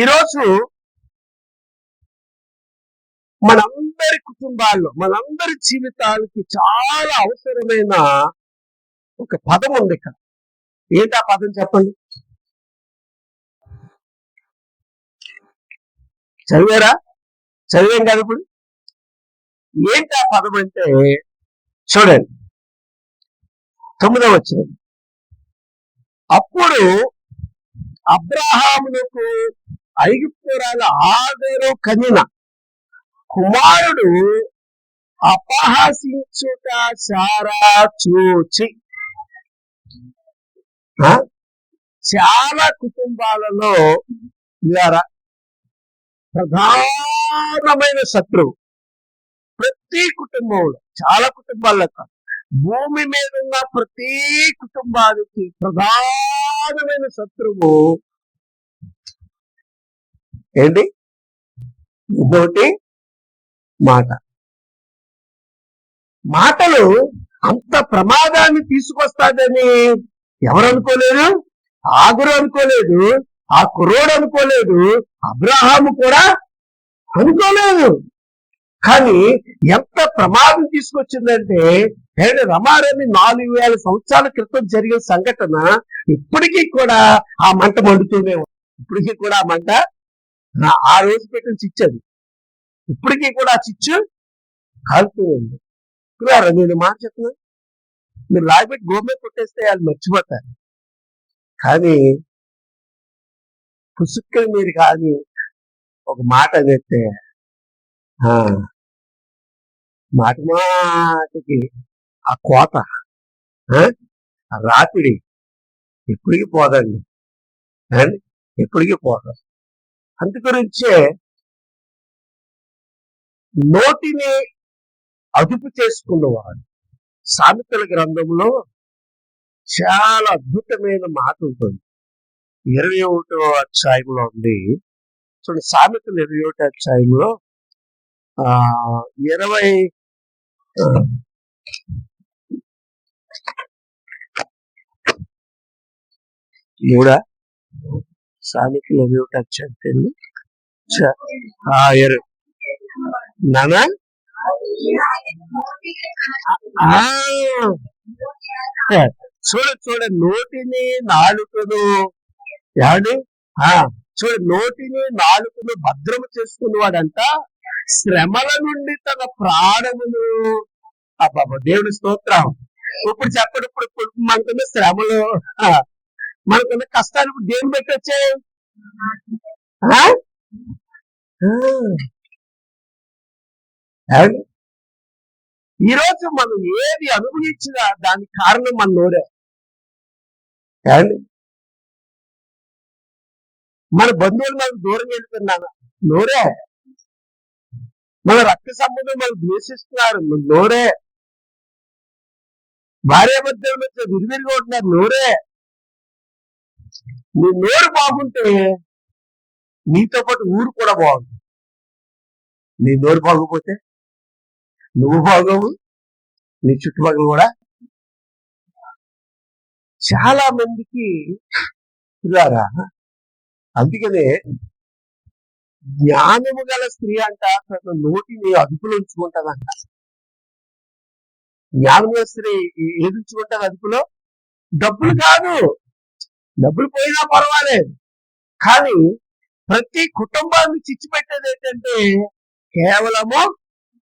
ఈరోజు మనందరి కుటుంబాల్లో మనందరి జీవితాలకి చాలా అవసరమైన ఒక పదం ఉంది ఇక్కడ. ఏంటి ఆ పదం చెప్పండి? చదివారా? చదివాం కదా ఇప్పుడు. ఏంటి ఆ పదం అంటే చూడండి, 9వ వచనం. అప్పుడు అబ్రహామునకు ఐగుప్తురాలు హాగరు కనిన కుమారుడు అపహసించుట సారా చూచి. చాలా కుటుంబాలలో ప్రధానమైన శత్రువు ప్రతి కుటుంబంలో, చాలా కుటుంబాల్లో కాదు, భూమి మీద ఉన్న ప్రతి కుటుంబానికి ప్రధానమైన శత్రువు ఏంటి? ఇదొకటి మాట. మాటలు అంత ప్రమాదాన్ని తీసుకొస్తాదని ఎవరు అనుకోలేదు? ఆగురు అనుకోలేదు, ఆ కుర్రోడు అనుకోలేదు, అబ్రహాము కూడా అనుకోలేదు. కానీ ఎంత ప్రమాదం తీసుకొచ్చిందంటే, రమారమి 4000 సంవత్సరాల క్రితం జరిగిన సంఘటన ఇప్పటికీ కూడా ఆ మంట మండుతూనే ఉంది. ఇప్పటికీ కూడా ఆ మంట, ఆ రోజు పెట్టిన చిచ్చు అది ఇప్పటికీ కూడా ఆ చిచ్చు కాలుతూ ఉంది. నేను మాట చెప్తున్నా, మీరు లాగిపెట్టి గోమే కొట్టేస్తే వాళ్ళు మర్చిపోతారు. కానీ పుసుక్కని మీరు కానీ ఒక మాట అనేస్తే మాటికి ఆ కోత, ఆ రాపిడి ఎప్పటికీ పోదండి, ఎప్పటికీ పోదు. అందుగురించే నోటిని అదుపు చేసుకున్నవాడు సామెతల గ్రంథంలో చాలా అద్భుతమైన మాట ఉంటుంది. 21వ అధ్యాయంలో ఉంది చూడండి. సామెతలు 21వ అధ్యాయంలో 23 సామెతలు 21వ అధ్యాయం నానా చూడ నోటిని నాలుకను నోటిని నాలుకను భద్రము చేసుకున్నవాడంట శ్రమల నుండి తన ప్రాణమును. అబ్బాబా, దేవుని స్తోత్రం. ఇప్పుడు చెప్పండి, ఇప్పుడు మనకున్న శ్రమలు, మనకున్న కష్టాలు దేని పెట్టి వచ్చాయి? ఈరోజు మనం ఏది అనుభవించినా దానికి కారణం మన నోరే. మన బంధువులు మనకు దూరం వెళ్ళిపోయినా నోరే. మన రక్త సంబంధం మనకు ద్వేషిస్తున్నారు నోరే. భార్యాభర్తల మధ్య విరివిరిగా ఉంటున్నారు నోరే. నీ నోరు బాగుంటే నీతో పాటు ఊరు కూడా బాగుంటుంది. నీ నోరు బాగోపోతే నువ్వు బాగోవు, నీ చుట్టుపక్కల కూడా. చాలా మందికి ఇలాగా. అందుకనే జ్ఞానము గల స్త్రీ అంట తన నోటిని అదుపులో ఉంచుకుంటాదంట. జ్ఞానము గల స్త్రీ ఏది ఉంచుకుంటారు అదుపులో? డబ్బులు కాదు, డబ్బులు పోయినా పర్వాలేదు, కానీ ప్రతి కుటుంబాన్ని చిచ్చిపెట్టేది ఏంటంటే కేవలము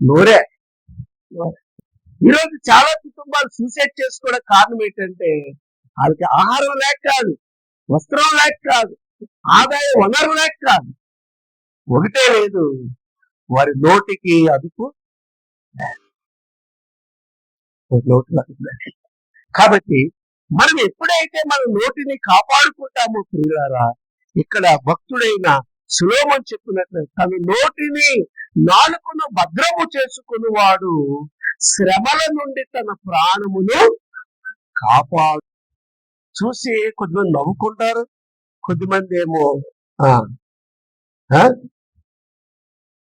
నోరే. ఈరోజు చాలా కుటుంబాలు సూసైడ్ చేసుకోవడం కారణం ఏంటంటే వాళ్ళకి ఆహారం లేక కాదు, వస్త్రం లేక కాదు, ఆదాయ వనరు లేక కాదు, ఒకటే లేదు, వారి నోటికి అదుపు. కాబట్టి మనం ఎప్పుడైతే మన నోటిని కాపాడుకుంటామో ప్రియులారా, ఇక్కడ భక్తుడైన సొలొమోను చెప్పినట్లు తన నోటిని నాలుకను భద్రము చేసుకుని వాడు శ్రమల నుండి తన ప్రాణమును కాపాడు. చూసి కొద్దిమంది నవ్వుకుంటారు, కొద్దిమంది ఏమో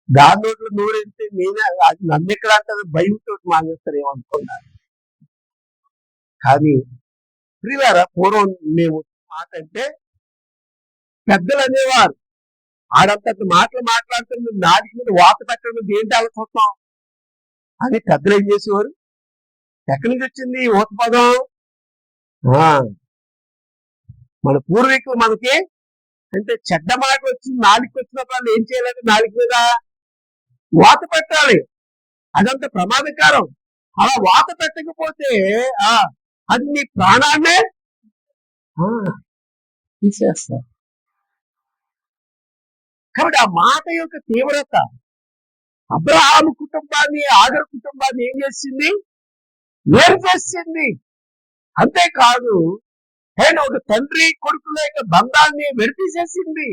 దాని నోట్లో నూరెంటే నేనే నన్ను ఎక్కడ అంటారు, భయంతో మానేస్తారు ఏమనుకున్నారు. కానీ ప్రియులారా, పూర్వం మేము మాట అంటే పెద్దలు అనేవారు ఆడంతటి మాటలు మాట్లాడుతున్న నాలుగు మీద వాత పెట్టడం ఏంటి అలా చూస్తాం అని పెద్దలు ఏం చేసేవారు. ఎక్కడి నుంచి వచ్చింది ఈ ఊత పదం? మన పూర్వీకులు మనకి అంటే చెడ్డ మాట వచ్చింది నాలుగు వచ్చినప్పుడు ఏం చేయాలంటే నాలుగు మీద వాత పెట్టాలి. అదంత ప్రమాదకరం. అలా వాత పెట్టకపోతే అది నీ ప్రాణాన్నే తీసేస్తా. కాబట్టి ఆ మాట యొక్క తీవ్రత అబ్రహాము కుటుంబాన్ని ఆగరు కుటుంబాన్ని ఏం చేసింది? వేరు చేసింది. అంతేకాదు ఆయన ఒక తండ్రి కొడుకుల యొక్క బంధాన్ని విడతీసేసింది,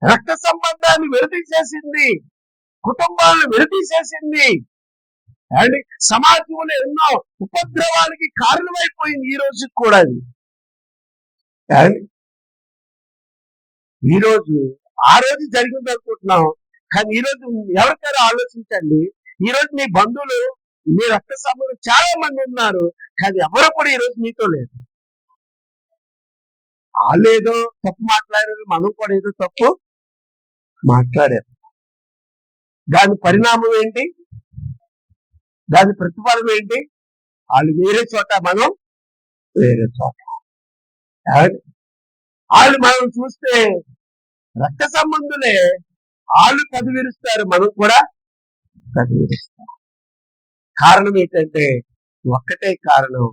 రక్త సంబంధాన్ని విడతీసేసింది, కుటుంబాలను విడతీసేసింది. అండ్ సమాజంలో ఎన్నో ఉపద్రవాలకి కారణమైపోయింది ఈ రోజు కూడా. అది ఈరోజు ఆ రోజు జరిగింది అనుకుంటున్నాం, కానీ ఈరోజు ఎవరికైనా ఆలోచించండి. ఈరోజు మీ బంధువులు మీ రక్త సంబంధం చాలా మంది ఉన్నారు, కానీ ఎవరు కూడా ఈరోజు మీతో లేదు. వాళ్ళు ఏదో తప్పు మాట్లాడారు, మనం కూడా ఏదో తప్పు మాట్లాడారు. దాని పరిణామం ఏంటి? దాని ప్రతిఫలం ఏంటి? వాళ్ళు వేరే చోట, మనం వేరే చోట. వాళ్ళు మనం చూస్తే రక్త సంబంధులే, వాళ్ళు కదివిరుస్తారు, మనం కూడా కదివిరుస్తాం. కారణం ఏంటంటే ఒక్కటే కారణం,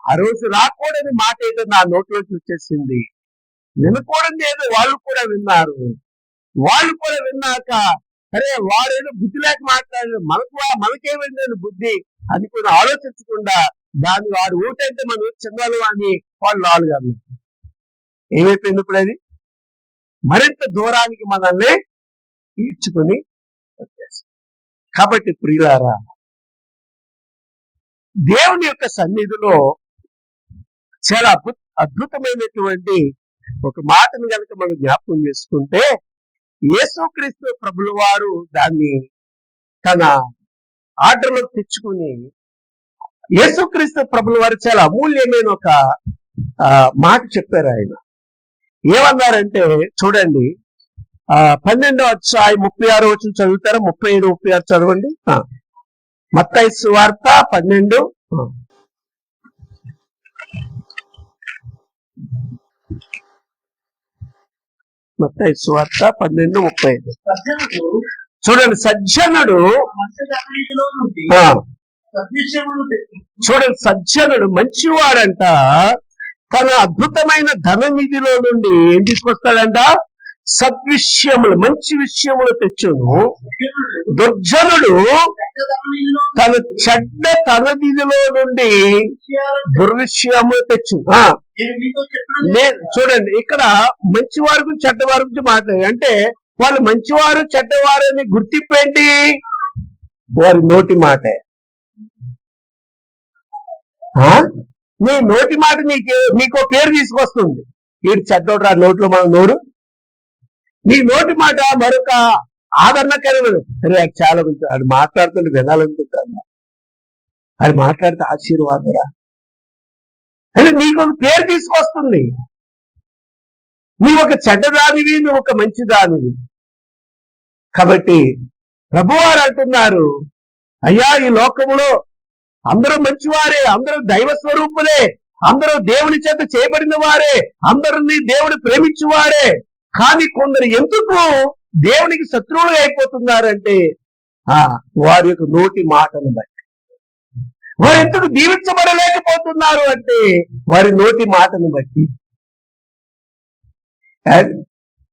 ఆ రోజు రాకూడని మాట ఏదో నా నోట్లోకి వచ్చేసింది, వినకూడదు ఏదో వాళ్ళు కూడా విన్నారు. వాళ్ళు కూడా విన్నాక అరే వాడేదో బుద్ధి లేక మాట్లాడారు, మనకేమైందని బుద్ధి అని కూడా ఆలోచించకుండా దాన్ని వాడు ఊటంటే మనం చిన్నాలు అని వాళ్ళు నాలుగు అన్నారు. ఏమైపోయింది ఇప్పుడు? అది మరింత దూరానికి మనల్ని ఈడ్చుకొని వచ్చేసి. కాబట్టి ప్రియులారా, దేవుని యొక్క సన్నిధిలో చాలా అద్భుతమైనటువంటి ఒక మాటను కనుక మనం జ్ఞాపకం చేసుకుంటే, యేసుక్రీస్తు ప్రభుల వారు దాన్ని తన ఆర్డర్లో తెచ్చుకుని, యేసుక్రీస్తు ప్రభుల వారు చాలా అమూల్యమైన ఒక మాట చెప్పారు. ఆయన ఏమన్నారంటే చూడండి, 12వ అధ్యాయం 36 వచనం చదువుతారా? 35, 36 చదవండి. మత్తయి సువార్త 12. మత్తయి సువార్త 12:35 చూడండి. సజ్జనుడు చూడండి, సజ్జనుడు మంచివాడంట, తన అద్భుతమైన ధన నిధిలో నుండి ఏం తీసుకొస్తాడంట? సద్విషయములు, మంచి విషయములు తెచ్చును. దుర్జనుడు తన చెడ్డ తన నిధిలో నుండి దుర్విషయములు తెచ్చు. చూడండి, ఇక్కడ మంచివారి గురించి చెడ్డవారి గురించి మాట్లాడారు. అంటే వాళ్ళు మంచివారు చెడ్డవారు అని గుర్తింపు ఏంటి? వారి నోటి మాటే. నీ నోటి మాట నీకో పేరు తీసుకొస్తుంది. వీడు చెడ్డోడు రా, నోట్లో మన నోరు. నీ నోటి మాట మరొక ఆదరణకరమైన, చాలా మంది అది మాట్లాడుతుంటే వినాలనుకుంటాను, అది మాట్లాడితే ఆశీర్వాదరా అంటే నీకు ఒక పేరు తీసుకొస్తుంది. నువ్వు ఒక చెడ్డదానివి, నువ్వు ఒక మంచి దానివి. కాబట్టి ప్రభువారు అంటున్నారు, అయ్యా ఈ లోకములో అందరూ మంచివారే, అందరూ దైవ స్వరూపులే, అందరూ దేవుని చేత చేయబడిన వారే, అందరినీ దేవుడు ప్రేమించువారే. కానీ కొందరు ఎందుకు దేవునికి శత్రువులు అయిపోతున్నారంటే వారి యొక్క నోటి మాటను బట్టి. వారు ఎందుకు దీవించబడలేకపోతున్నారు అంటే వారి నోటి మాటను బట్టి.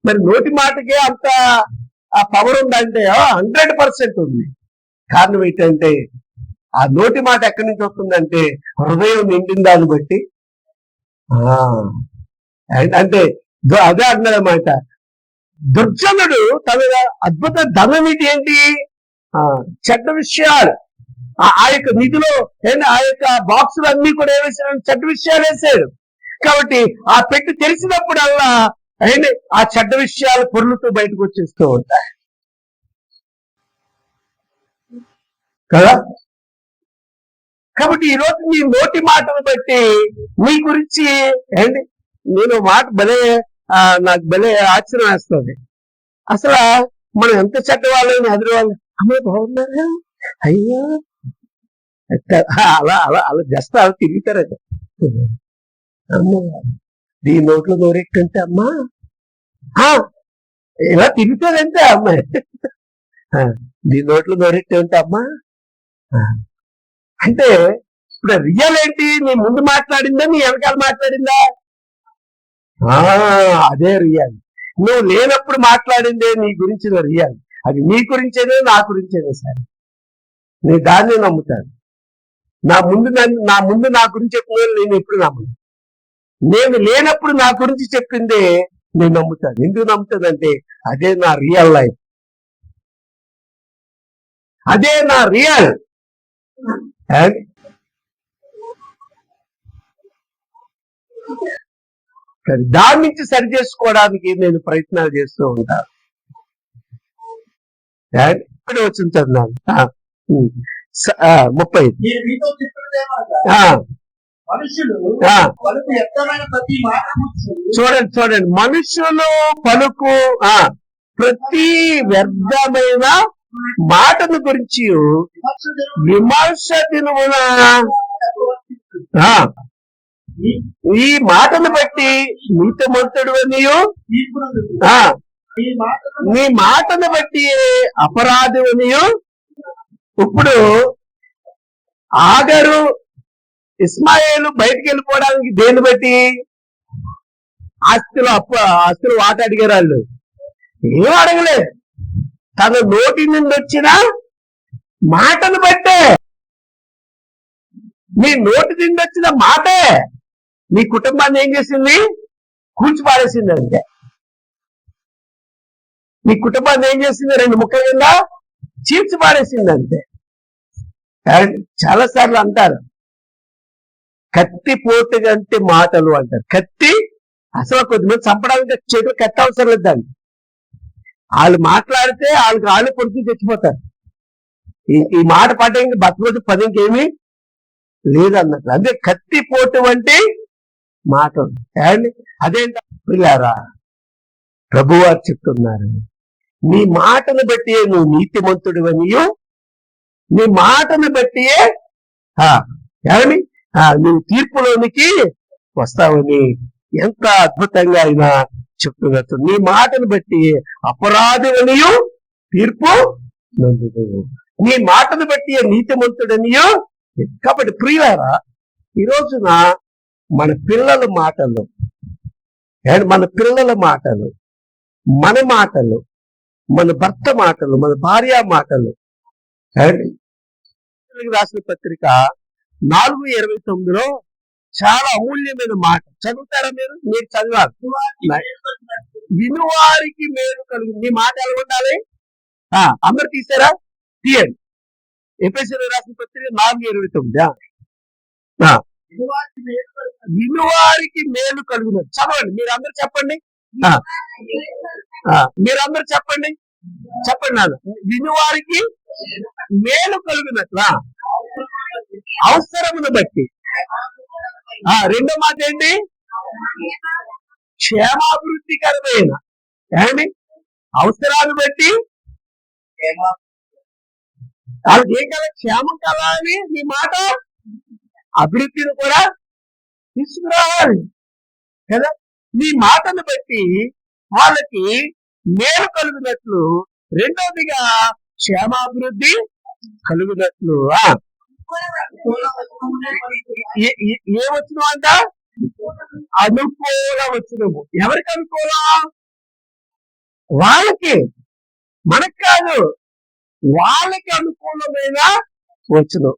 మరి నోటి మాటకే అంత పవర్ ఉందంటే 100% ఉంది. కారణం ఏంటంటే ఆ నోటి మాట ఎక్కడి నుంచి వస్తుందంటే హృదయం నిండిన దాన్ని బట్టి. అంటే అదే అన్నమాట. దుర్జనుడు తన అద్భుత ధననిధి ఏంటి? చెడ్డ విషయాలు. ఆ యొక్క నిధిలో ఆ యొక్క బాక్సులు అన్ని కూడా ఏమేసాడు? చెడ్డ విషయాలు వేసాడు. కాబట్టి ఆ పెట్టి తెలిసినప్పుడల్లా ఆ చెడ్డ విషయాలు పొర్లుతూ బయటకు వచ్చేస్తూ ఉంటాయి కదా. కాబట్టి ఈరోజు నీ నోటి మాటను బట్టి నీ గురించి నేను మాట భలే నాకు భలే ఆశ్చర్యం వేస్తుంది. అసలు మనం ఎంత చెడ్డవాళ్ళని ఎదురువాళ్ళు అమ్మాయి బాగున్నారా అయ్యో అలా అలా అలా జస్ట్ అలా తిరుగుతారట. అమ్మా దీని నోట్లో నోరెక్కంటే అమ్మా ఇలా తిరుగుతారంటే అమ్మాయి దీని నోట్లో నోరెక్కంటే అమ్మా అంటే ఇప్పుడు రియల్ ఏంటి? నీ ముందు మాట్లాడిందా నీ వెనకాల మాట్లాడిందా? అదే రియల్. నువ్వు లేనప్పుడు మాట్లాడిందే నీ గురించి రియల్. అది నీ గురించేనే నా గురించేనే సరే, నేను దాన్ని నమ్ముతాను. నా ముందు నా గురించి చెప్పిన నేను ఎప్పుడు నమ్మను. నేను లేనప్పుడు నా గురించి చెప్పిందే నేను నమ్ముతాను. ఎందుకు నమ్ముతానంటే అదే నా రియల్ లైఫ్, అదే నా రియల్. దాని నుంచి సరి చేసుకోవడానికి నేను ప్రయత్నాలు చేస్తూ ఉంటాను. ఇప్పుడు వచ్చింది చదివాను 30. చూడండి మనుషులు పలుకు ప్రతి వ్యర్థమైన మాటను గురించి విమర్శ దినమున ఈ మాటను బట్టి నీతిమంతుడు అనియు నీ మాటను బట్టి అపరాధి అనియు. ఇప్పుడు ఆగరు ఇస్మాయిలు బయటికి వెళ్ళిపోవడానికి దేన్ని బట్టి? ఆస్తులు వాట అడిగారు వాళ్ళు. ఏం అడగలే, తన నోటి నుండి వచ్చిన మాటను బట్టే. నీ నోటి నుండి వచ్చిన మాటే నీ కుటుంబాన్ని ఏం చేసింది? కూల్చి పారేసింది. అంతే. నీ కుటుంబాన్ని ఏం చేసింది? 2 ముక్కల కింద చీల్చి పారేసింది. అంతే. చాలా సార్లు అంటారు కత్తి పోటు కంటే మాటలు అంటారు. కత్తి అసలు కొద్దిమంది చంపడానికి చేతులు కత్తి అవసరం లేదు. దాన్ని వాళ్ళు మాట్లాడితే వాళ్ళు కొడుకు తెచ్చిపోతారు. ఈ మాట పాట ఇంక బతుకోటి పది ఇంకేమీ లేదన్నట్లు. అదే కత్తి పోటు వంటి మాటలు. అదేంటా పిల్లారా, ప్రభువారు చెప్తున్నారు, నీ మాటను బట్టి నువ్వు నీతిమంతుడు అనియో, నీ మాటను బట్టి నువ్వు తీర్పులోనికి వస్తావని ఎంత అద్భుతంగా అయినా చెప్తున్నట్టు. నీ మాటను బట్టి అపరాధులనియో తీర్పు నందుదు, నీ మాటను బట్టి నీతిమంతుడనియో. కాబట్టి ప్రియులారా, ఈ రోజున మన పిల్లల మాటలు, మన మాటలు, మన భర్త మాటలు, మన భార్య మాటలు. రాసిన పత్రిక 4:29లో చాలా అమూల్యమైన మాట చదువుతారా? మీరు చదివారు. వినువారికి మేలు కలుగు. నీ మాట ఎలా ఉండాలి? అందరు తీసారా? తీయండి. ఎఫెసీయులకు రాసిన పత్రిక 4:29. వినువారికి మేలు కలుగును. చదవండి, మీరందరూ చెప్పండి. మీరందరూ చెప్పండి నాన్న. వినువారికి మేలు కలుగునట్లా, అవసరమును బట్టి. రెండో మాట ఏంటి? క్షేమాభివృద్ధికరమైన. అవసరాన్ని బట్టి వాళ్ళకి ఏం కదా, క్షేమం కదా అని నీ మాట అభివృద్ధిని కూడా తీసుకురావాలి కదా. నీ మాటను బట్టి వాళ్ళకి మేలు కలుగునట్లు, రెండోదిగా క్షేమాభివృద్ధి కలుగునట్లు. ఏమొచ్చినావు అంట? అనుకూల వచ్చినము. ఎవరికి అనుకూలం? వాళ్ళకి, మనకు కాదు. వాళ్ళకి అనుకూలమైన వచ్చును.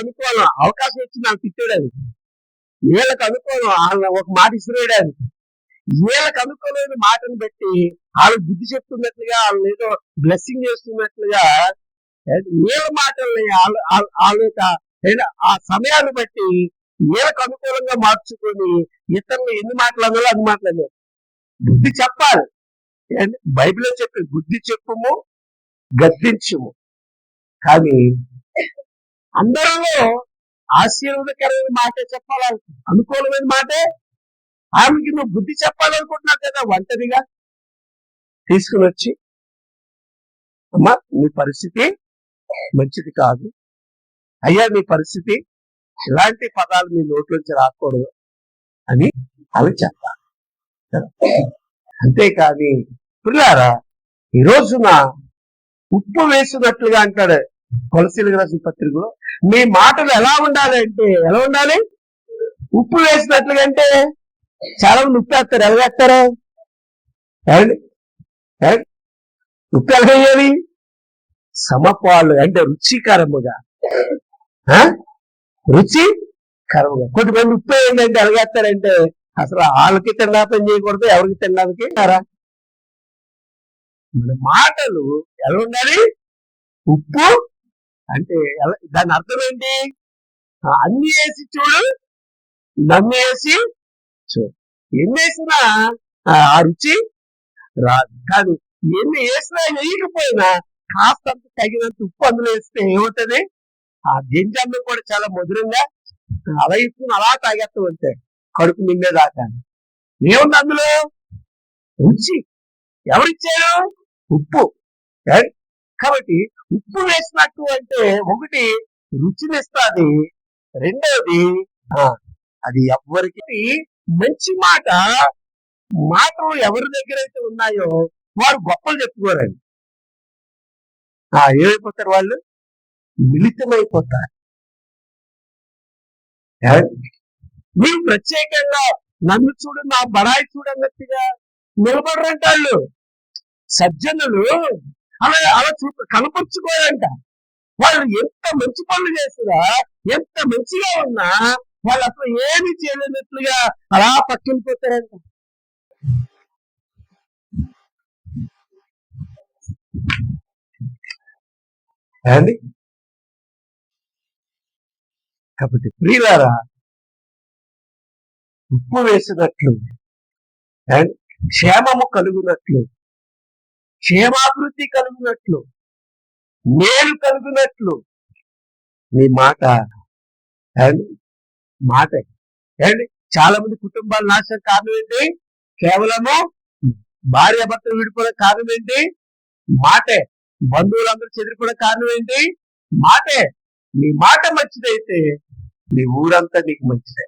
అనుకూలం అవకాశం వచ్చింది నాకు తిట్టాడు. వీళ్ళకి అనుకూలం ఒక మాట ఇస్తున్నాడు. వీళ్ళకి అనుకూలమైన మాటను బట్టి వాళ్ళకి బుద్ధి చెప్తున్నట్లుగా, వాళ్ళు ఏదో బ్లెస్సింగ్ చేస్తున్నట్లుగా వీళ్ళ మాటల్ని ఆ సమయాన్ని బట్టి వీళ్ళకు అనుకూలంగా మార్చుకొని ఇతరులు ఎన్ని మాట్లాడాలో అన్ని మాట్లాడారు. బుద్ధి చెప్పాలి. బైబిల్లో చెప్పి బుద్ధి చెప్పుము, గద్దించుము. కానీ అందరిలో ఆశీర్వాదకరమైన మాటే చెప్పాలి, అనుకూలమైన మాటే. ఆమెకి నువ్వు బుద్ధి చెప్పాలనుకుంటున్నావు కదా ఒంటరిగా. తీసుకుని వచ్చి, అమ్మా నీ పరిస్థితి మంచిది కాదు, అయ్యా నీ పరిస్థితి ఇలాంటి పదాలు మీ నోట్లోంచి రాకూడదు అని అవి చెప్పాలి. అంతేకాని పిల్లారా, ఈ రోజున ఉప్పు వేసినట్లుగా అంటాడు కొలసీలకు రాసిన పత్రికలో, మీ మాటలు ఎలా ఉండాలి అంటే, ఎలా ఉండాలి? ఉప్పు వేసినట్లుగా అంటే చాలా మంది ఉప్పు వేస్తారు. ఎలా వేస్తారా? ఉప్పు ఎలా వేయాలి? సమపాలు అంటే రుచికరముగా, రుచికరముగా. కొంతమంది ఉప్పు ఏంటంటే ఎలా వేస్తారంటే అసలు వాళ్ళకి తిన్నా పని చేయకూడదు, ఎవరికి తినడానికి రా. మన మాటలు ఎలా ఉండాలి? ఉప్పు అంటే దాని అర్థం ఏంటి? అన్ని వేసి చూడు, నన్ను వేసి చూడు. ఎన్ని వేసినా ఆ రుచి రాదు. కానీ ఎన్ని వేసినా వేయకపోయినా కాస్తంత తగినంత ఉప్పు అందులో వేస్తే ఏమవుతుంది? ఆ గింజన్నం కూడా చాలా మధురంగా అలా ఇస్తున్న అలా తాగేస్తూ ఉంటాయి కడుపు నిండేదాకా. ఏముంది అందులో? రుచి. ఎవరిచ్చారు? ఉప్పు. కాబట్టి ఉప్పు వేసినట్టు అంటే ఒకటి రుచినిస్తుంది, రెండవది అది ఎవరికి మంచి మాటలు ఎవరి దగ్గర అయితే ఉన్నాయో వారు గొప్పలు చెప్పుకోరండి. ఏమైపోతారు? వాళ్ళు మిళితమైపోతారు. మీరు ప్రత్యేకంగా నన్ను చూడు, నా బడాయి చూడన్నట్టుగా నిలబడరంట వాళ్ళు. సజ్జనులు అలా కనపరుచుకోరంట. వాళ్ళు ఎంత మంచి పనులు చేసినా, ఎంత మంచిగా ఉన్నా వాళ్ళు అసలు ఏమి చేయలేనట్లుగా అలా పక్కన పోతారంట. కాబట్టి ప్రియులారా, ఉప్పు వేసినట్లు క్షేమము కలుగునట్లు, క్షేమాభివృద్ధి కలుగునట్లు, మేలు కలుగునట్లు నీ మాట చాలా మంది కుటుంబాలు నాశనం కారణం ఏంటి? కేవలము భార్యాభర్తలు విడిపోవడం కారణం ఏంటి? మాటే. బంధువులందరూ చెదిరిపోవడం కారణం ఏంటి? మాటే. నీ మాట మంచిదైతే నీ ఊరంతా నీకు మంచిదే.